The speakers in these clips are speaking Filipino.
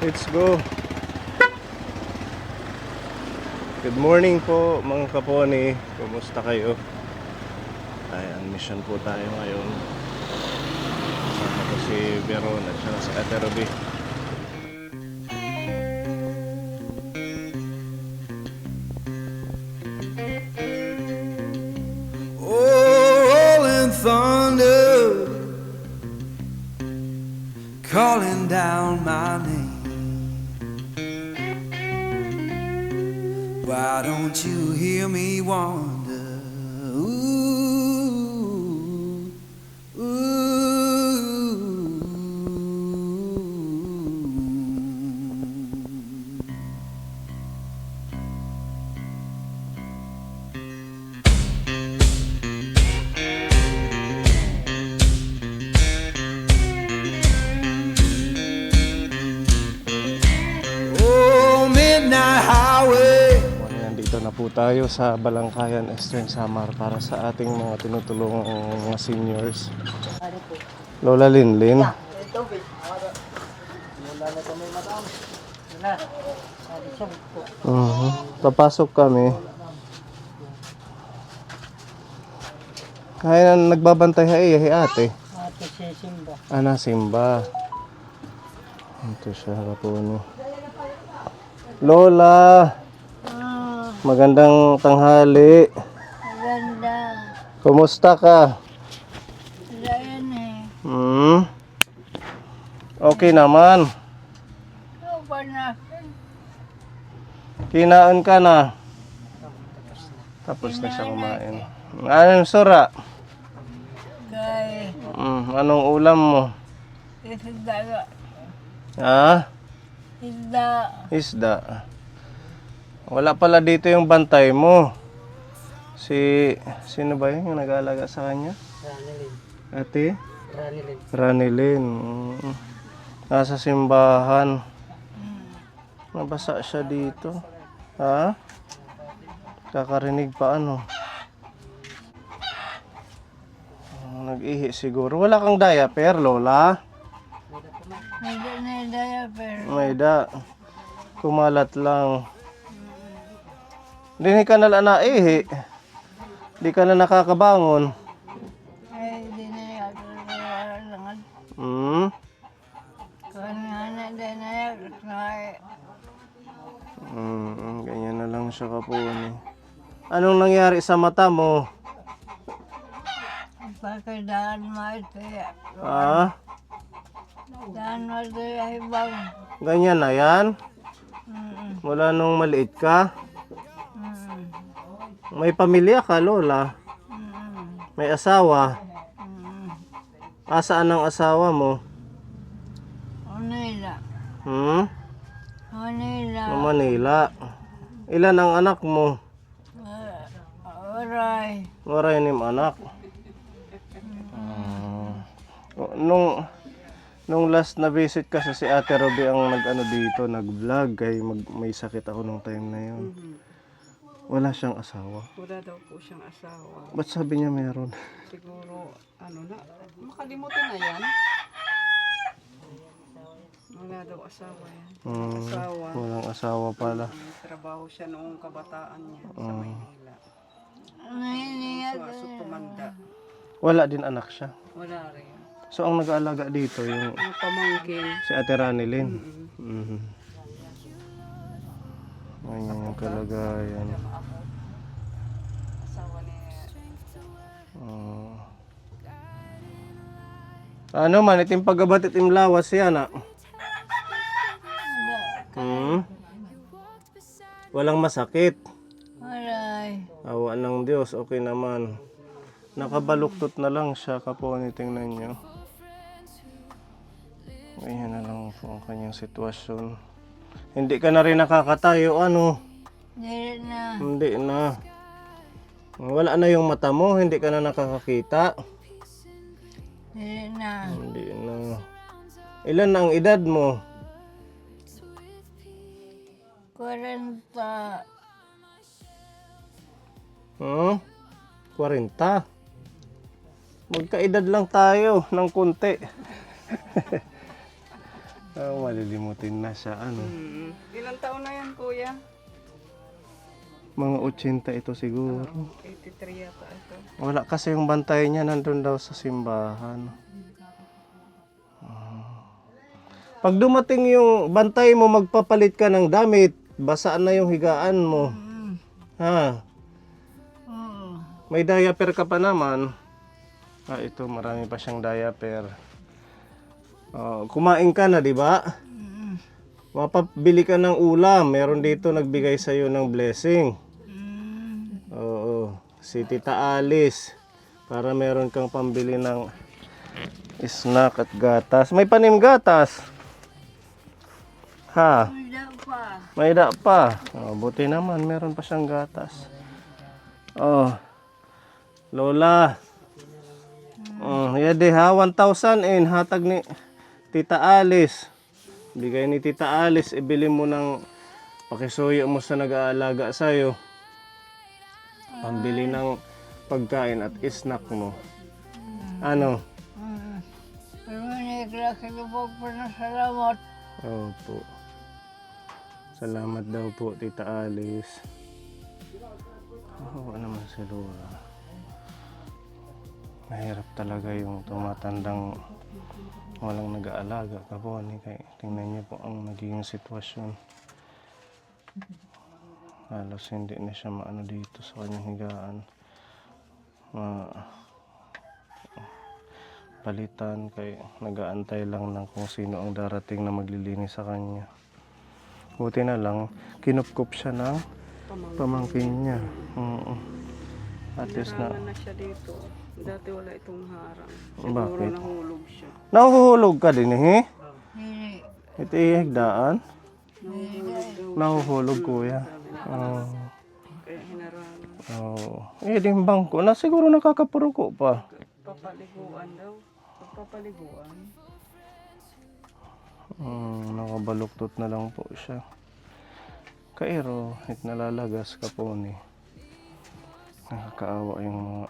Let's go. Good morning po mga kaponi. Kumusta kayo? Ayan, mission po tayo ngayon. Kasama ko si Veron at saka si Ate Ruby. Rolling thunder, calling down my name. Why don't you hear me wonder? Ooh, ooh. Oh, midnight highway. Nandito na po tayo sa Balangkayan, Eastern Samar para sa ating mga tinutulungang mga seniors. Lola Linlin. Papasok kami. Kaya nagbabantay ate. Ate si Simba. Simba. Ito siya po ni Lola. Magandang tanghali. Maganda. Kumusta ka? Yan eh. Okay naman. Ano ba na? Kinaan ka na. Tapos na siya kumain. Anong sura? Kay Anong ulam mo? isda. Ha? Isda. Isda. Wala pala dito yung bantay mo. Sino ba yun yung nag-aalaga sa kanya? Ranilin. Ate? Ranilin. Ranilin. Nasa simbahan. Nabasa siya dito. Ha? Kakarinig pa ano? Nag-ihi siguro. Wala kang diaper, Lola? Hindi na diaper. May kumalat lang. Hindi ka na naihi. Hindi ka na nakakabangon. Ay, di na yato lang. Kanina di na yato. Ganyan na lang siya kapuni. Anong nangyari sa mata mo? Pagkadaan mo ito ya. Ha? Daan mo ito ya ibang. Ganyan na yan? Mula nung maliit ka? May pamilya ka, Lola? May asawa? Asaan ang asawa mo? Manila. Manila. Manila. Ilan ang anak mo? Aray. Maray ni anak. Nung last na visit ka sa si Ate Ruby ang nag-ano dito, nag-vlog kay may sakit ako nung time na yun. Wala siyang asawa. Wala daw po siyang asawa. Ba't sabi niya meron? Siguro, makalimutan na yan. Wala daw asawa yan. Asawa. Walang asawa pala. May trabaho siya noong kabataan niya sa Maynila. So, tumanda. Wala din anak siya. Wala rin. So ang nag-aalaga dito yung Ang pamangkin. si Ate Ranilin. Ganyan yung kalagayan. Asawa ni... Ano man, itim pagabat itim lawas yan Walang masakit. Aray. Awa ng Diyos, okay naman. Nakabaluktot na lang siya kaponi, tingnan nyo. Ganyan na lang po ang kanyang sitwasyon. Hindi ka na rin nakakatayo, Dili na. Hindi na. Wala na yung mata mo, hindi ka na nakakakita. Dili na. Hindi na. Ilan na ang edad mo? 40. 40. Magkaedad lang tayo ng kunti. Malilimutin na siya. Ano? Ilang taon na yan, kuya? Mga 80 ito siguro. 83 yata ito. Wala kasi yung bantay niya nandun daw sa simbahan. Pag dumating yung bantay mo, magpapalit ka ng damit. Basaan na yung higaan mo. Ha? May diaper ka pa naman. Ito, marami pa siyang diaper. Kumain ka na, di ba? Mapabili ka ng ulam. Meron dito nagbigay sa'yo ng blessing. Oo. Si Tita Alice. Para meron kang pambili ng snack at gatas. May panim gatas. Ha? Wala pa. May da pa. Buti naman, meron pa siyang gatas. Lola. Yade ha, 1,000 hatag ni Tita Alice. Bigay ni Tita Alice, ibili mo ng pakisuyo mo sa nag-aalaga sa'yo. Pambili ng pagkain at snack mo. Ano? Pero naglakilubog pa na salamat. Opo. Salamat daw po, Tita Alice. Oo naman si Lola. Mahirap talaga yung tumatandang walang nag-aalaga kapon. Tingnan niyo po ang naging sitwasyon. Halos hindi na siya maano dito sa kanyang higaan. Palitan kay nag-aantay lang ng kung sino ang darating na maglilinis sa kanya. Buti na lang, kinupkup siya ng pamangkin niya. At least na. Hinarangan na siya dito. Dati wala itong harang. Bakit? Siguro nahulog siya. Nahuhulog ka din eh? Hindi. Ito ihigdaan? Nahulog daw. Nahuhulog kuya. Kaya hinarangan. Din bangko na siguro nakakapuruko pa. Papaliguan daw. Papaliguan. Nakabaluktot na lang po siya. Kairo, nalalagas ka po ni. Nakakaawa yung mga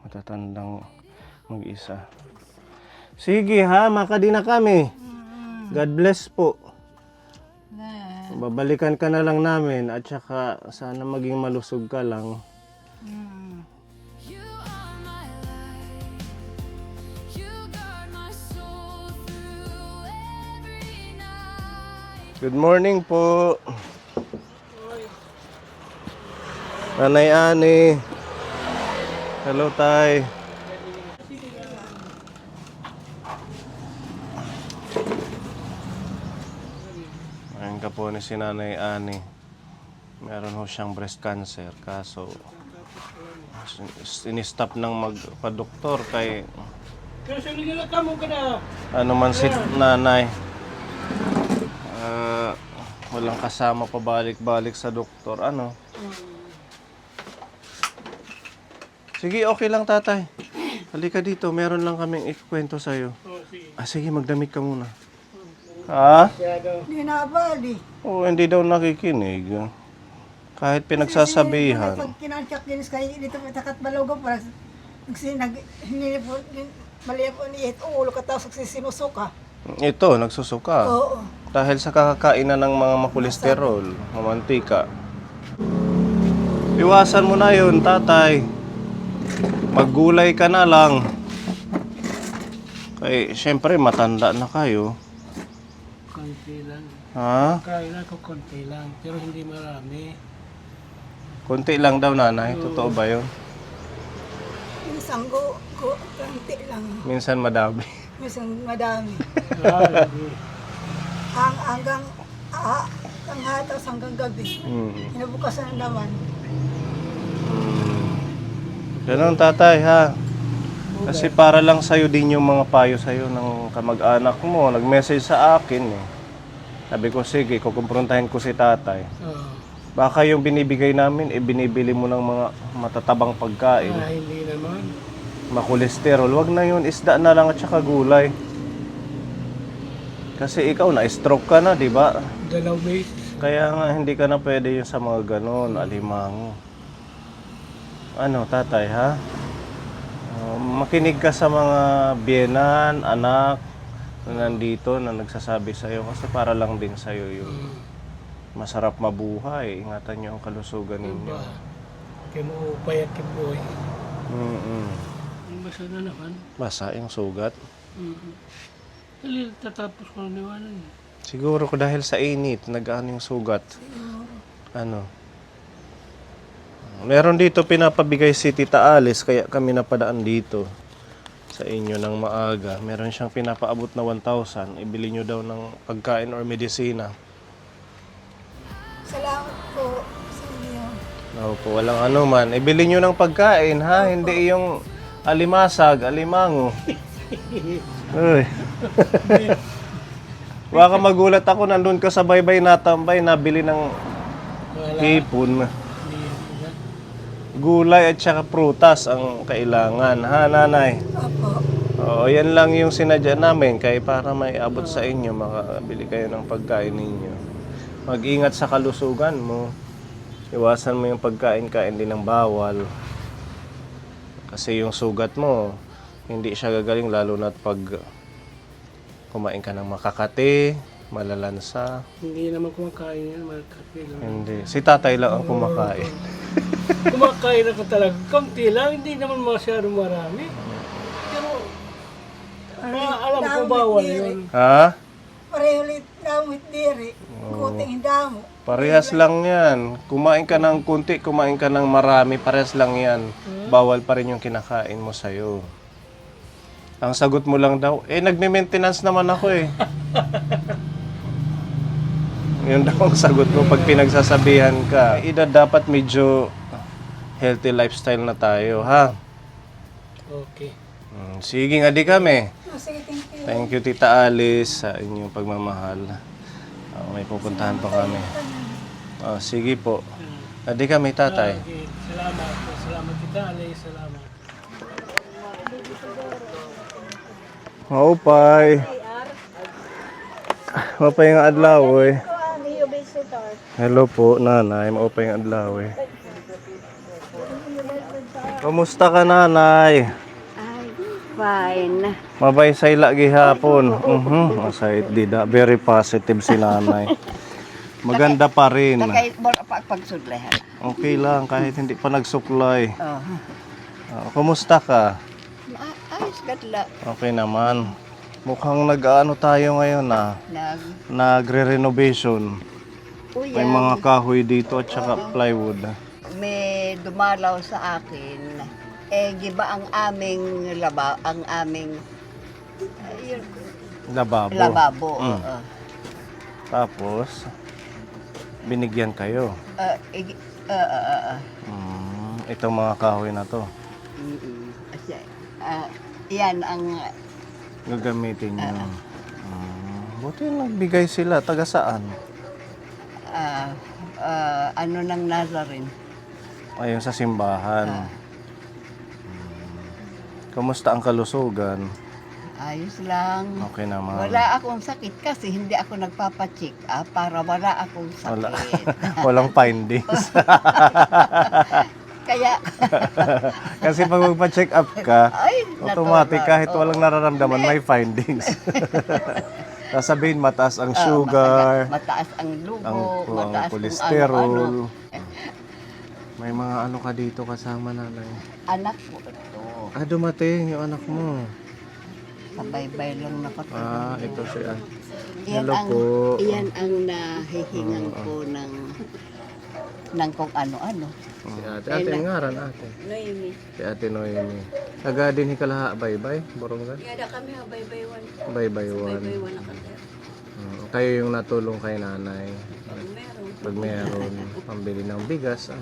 matatandang mag-isa. Sige ha, makadi na kami. God bless po. Babalikan ka na lang namin at saka sana maging malusog ka lang. You are my light. You guard my soul through every night. Good morning po. Nanay Ani. Hello, Tay. Ayun ka po ni si Nanay Ani. Meron ho siyang breast cancer. Kaso, sinistop ng magpa-doktor kay ano man si nanay. Walang kasama pabalik-balik sa doktor. Ano? Sige, okay lang tatay. Halika dito, meron lang kaming ikwento sa'yo. Sige, magdamit ka muna. Ha? Hindi na bali. Hindi daw nakikinig. Kahit pinagsasabihan. Pag kinansyak din kay dito takat balogo para mali po ni ulo ka tapos sinusuka. Ito, nagsusuka. Oo. Dahil sa kakakainan ng mga makolesterol, mamantika. Iwasan mo na yun, tatay. Maggulay ka na lang. Kaya, syempre, matanda na kayo. Konti lang. Ha? Kain ako konti lang, pero hindi marami. Konti lang daw, nanay. Totoo ba yun? Minsan konti lang. Minsan madami. Minsan madami. Hindi. Hanggang tapos hanggang gabi. Inabukasan naman. Ganun, tatay, ha? Kasi para lang sa'yo din yung mga payo sa'yo ng kamag-anak mo. Nag-message sa akin, eh. Sabi ko, sige, kukumprontahin ko si tatay. Baka yung binibigay namin, binibili mo ng mga matatabang pagkain. Hindi naman. Makolesterol. Wag na yun, isda na lang at saka gulay. Kasi ikaw, na-stroke ka na, di ba? 2 meses. Kaya nga, hindi ka na pwede yun sa mga ganon, alimango. Ano, tatay, ha? Makinig ka sa mga biyenan, anak, na nandito na nagsasabi sa'yo kasi para lang din sa'yo yung masarap mabuhay. Ingatan nyo ang kalusugan ninyo. Ba? Kaya mo upay at kiboy. Mm-mm. Ang basa na naman. Basa yung sugat. Dali, tatapos ko ng liwanan. Siguro ko dahil sa init, nag-ano yung sugat. Ano? Meron dito pinapabigay si Tita Alice, kaya kami napadaan dito sa inyo ng maaga. Meron siyang pinapaabot na 1,000. Ibili nyo daw ng pagkain or medisina. Salamat po sa inyo. Opo, walang ano man. Ibili nyo ng pagkain, ha? Hindi yung alimasag, alimango. Uy. Baka magulat ako, nandun ka sa baybay natambay, nabili ng Wala. hipon. Hindi yan. Gulay at saka prutas ang kailangan, ha nanay? Opo. Oo, yan lang yung sinadya namin kaya para may abot sa inyo, makabili kayo ng pagkain ninyo. Mag-ingat sa kalusugan mo. Iwasan mo yung pagkain-kain din ng bawal. Kasi yung sugat mo, hindi siya gagaling lalo na't pag kumain ka ng makakati, malalansa. Hindi naman kumakain yan, malakati lang. Hindi. Si tatay lang ang kumakain. Kumakain ako talaga. Kaunti lang, hindi naman masyadong marami. Pero, alam ko bawal yun. Ha? Pareho ulit damit diri. Kuting damo. Parehas lang yan. Kumain ka ng kunti, kumain ka ng marami, parehas lang yan. Bawal pa rin yung kinakain mo sa'yo. Ang sagot mo lang daw, nagme-maintenance naman ako eh. Yun daw ang sagot mo pag pinagsasabihan ka. Dapat medyo healthy lifestyle na tayo, ha? Okay. Sige nga di kami. Oh, sige, thank you. Thank you, Tita Alice, sa inyong pagmamahal. May pupuntahan pa kami. Sige po. Adi kami, tatay. Okay. Salamat. Salamat kita, Alay. Salamat. Maupay. Maupay nga adlaw eh. Hello po, nanay. Maupay nga adlaw eh. Kamusta ka, nanay? Ay, fine. Mabay say lagi hapon. Masayit dida. Very positive si nanay. Maganda pa rin. Nakait mo pagsudlehan. Okay lang kahit hindi pa nagsuklay. Oh. Kumusta ka? Ayos gadla. Okay naman. Mukhang nag-ano tayo ngayon Nagre-renovation. May mga kahoy dito at saka plywood. May dumalaw sa akin. Giba ang aming Lababo. lababo. Tapos, binigyan kayo. Itong mga kahoy na to. Yan ang Gagamitin nyo. Buti nagbigay sila. Taga saan? ano ng Nazarene. Ayun sa simbahan. Kamusta ang kalusugan? Ayos lang. Okay naman. Wala akong sakit kasi hindi ako nagpapacheck para wala akong Wala. sakit. Walang findings. Kaya, Kasi pag magpa-check up ka, ay, automatic natural. kahit walang nararamdaman, may findings. Sasabihin mataas ang sugar, mataas ang dugo, ang mataas kung cholesterol. ano-ano. May mga ano ka dito kasama nanay. Anak ko ito. Dumating yung anak mo. Pabaybay lang na patulog. Ito siya. Iyan Hello ang, po. Iyan ang nahihingan ko ng kung ano-ano. Si ate ngaran ate. Noemi. Si ate Noemi. Taga din hikalaha baybay, Borongan. Yada kami ha, baybay-wan. Baybaywan. Baybay-wan na kami. Kayo yung natulong kay nanay. Meron. Pag meron, pambili ng bigas,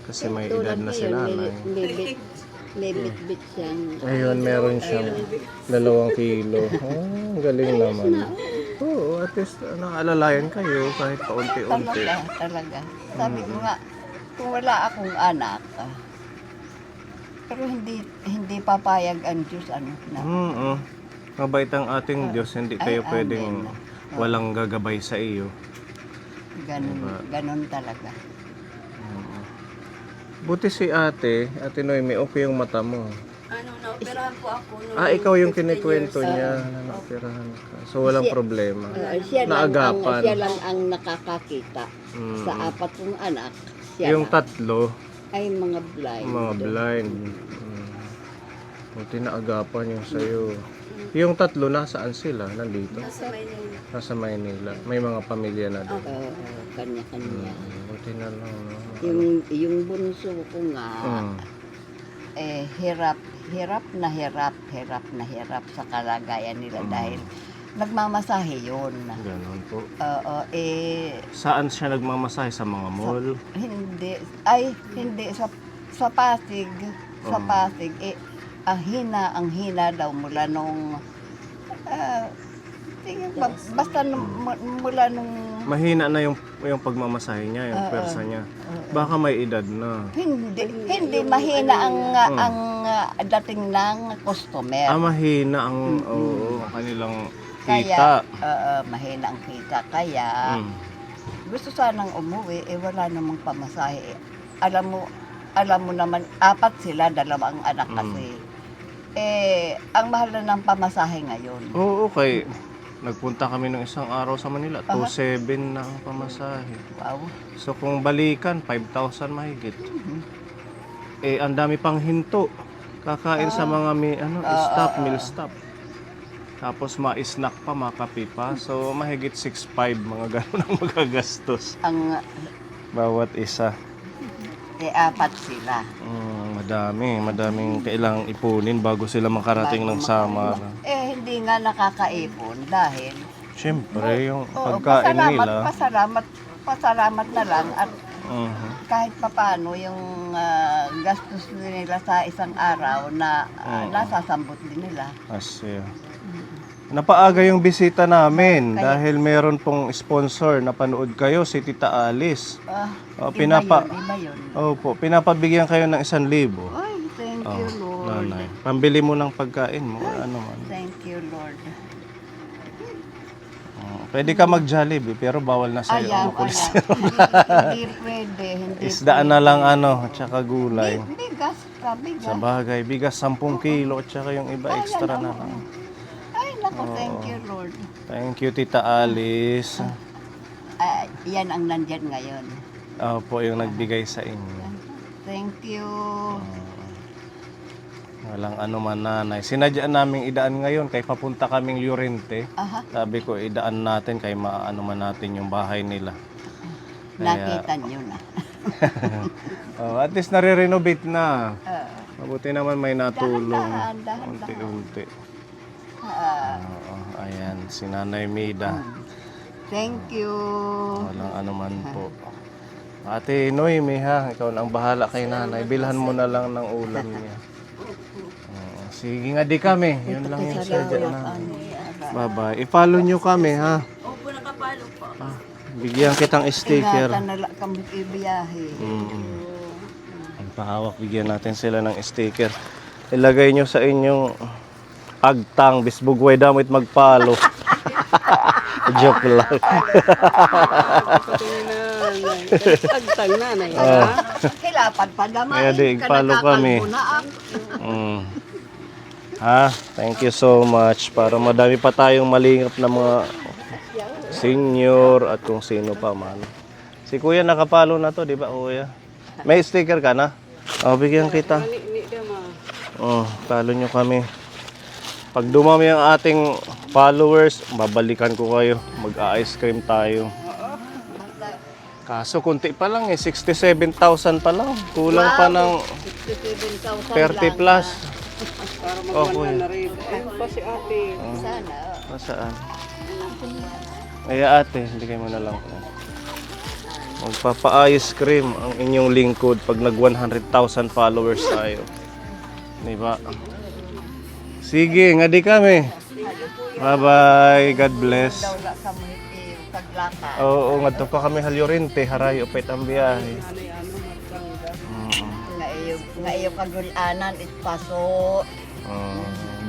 kasi may edad na si nanay. May bit-bit siyang... Ayun, meron siyang 2 kilo. Ang galing naman. Oo, at least nakaalalayan kayo kahit paunti-unti. Talaga. Sabi ko nga, kung wala akong anak, pero hindi papayag ang Diyos, na. Mabait ang ating Diyos, hindi kayo pwedeng walang gagabay sa iyo. Ganun talaga. Buti si ate Noemi, okay yung mata mo. Ano na, operahan Naoperahan po ako. Ikaw yung kinikwento niya na naoperahan ka. So walang problema. Naagapan. Siya lang ang nakakakita. Sa apat kong anak, siya Yung lang. tatlo, Ay mga blind. mga blind. Buti naagapan yung sa'yo. Yung tatlo, nasaan sila? Nandito? Nasa Maynila. May mga pamilya na doon. Kanya-kanya. Buti na lang. No? Yung bunso ko nga, hirap na hirap sa kalagayan nila dahil nagmamasahe yun. Ganon po. Oo, Saan siya nagmamasahe? Sa mga mall? hindi sa Pasig. Sa Pasig, ang hina daw mula nung basta mula nung Mahina na yung pagmamasahe niya, yung persa niya. Baka may edad na. hindi mahina ang dating ng customer. Mahina ang kanilang Kaya, kita. mahina ang kita. Kaya, gusto sanang umuwi, wala namang pamasahe. Alam mo naman, 4 sila, 2 ang anak kasi. Ang mahal na ng pamasahe ngayon. Oo, okay. Nagpunta kami ng isang araw sa Manila. 2,700 na ang pamasahe. Wow. So kung balikan, 5,000 mahigit. Ang dami pang hinto. Kakain sa mga meal stop. Tapos ma-snack pa, makape pa. So mahigit 6,500 mga ganun ang magagastos. Ang Bawat isa. 4 sila. Madaming kailangang ipunin bago sila makarating ng Samar. Hindi nga nakakaipon dahil Siyempre, yung pagkain nila. Pasalamat na lang at kahit papaano yung gastos nila sa isang araw na nasasambot din nila. Kasi, napaaga yung bisita namin dahil meron pong sponsor na panood kayo, si Tita Alice. Iba yun. Opo, pinapabigyan kayo ng 1,000. Ay, thank you, Lord. Nanay. Pambili mo ng pagkain mo. Ano man. Thank you, Lord. Pwede ka mag-Jollibee pero bawal na sa'yo. Ayaw. Hindi pwede. Isdaan na lang tsaka gulay. Bigas. Sa bagay, bigas 10 kilo tsaka yung iba extra na lang. Ay, naku, thank you, Lord. Thank you, Tita Alice. Yan ang nandyan ngayon. Opo, yung nagbigay sa inyo. Thank you. Walang ano man, nanay. Sinadya naming idaan ngayon kay papunta kaming Llorente. Sabi ko, idaan natin kay maano man natin yung bahay nila. Nakita niyo na. At least nare-renovate na. Mabuti naman may natulong. Dahan-dahan. Unti-unti. Ayan, si Nanay Mida. Thank you. Walang ano man po. Ate Noemi ha, ikaw na ang bahala kay nanay. Bilhan mo na lang ng ulam niya. Sige nga di kami. Yun lang yung sadya na. Bye-bye. I-follow nyo kami ha. Opo, nakapalo po. Bigyan kitang sticker. Ingatan na lang kami ibiyahe. Ang pahawak, bigyan natin sila ng sticker. Ilagay nyo sa inyong agtang, bisbugway damit magpalo. Joke lang. Agtang nanay. Hilapan pa naman. Kaya di, follow kami. Thank you so much. Para madami pa tayong malingap na mga senior at kung sino pa man. Si Kuya nakapalo na to, di ba Kuya? May sticker ka na? Bigyan kita. Follow nyo kami. Pag dumami ang ating followers, babalikan ko kayo. Mag-ice cream tayo. Kaso kunti pa lang 67,000 pa lang. Kulang pa ng 30 plus. Para mag-100 na rin. Ayun pa si ate. Sana. Nasaan? Ay ate, hindi kayo mo na lang. Magpapa-ice cream ang inyong lingkod pag nag 100,000 followers tayo. Diba? Sige, nga di kami. Bye-bye. God bless. Wala sa mga paglaka. Oo, ngadto pa kami Llorente, harayo pa ang biyahe. Nga iyo kagulanan ispaso.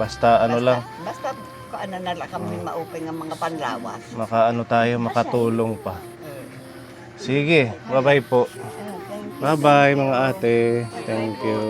Basta ano lang, Basta kaano na lang kami mauping ang mga panlawas. makaano tayo, makatulong pa. Sige, bye-bye po. Bye-bye mga ate. Thank you.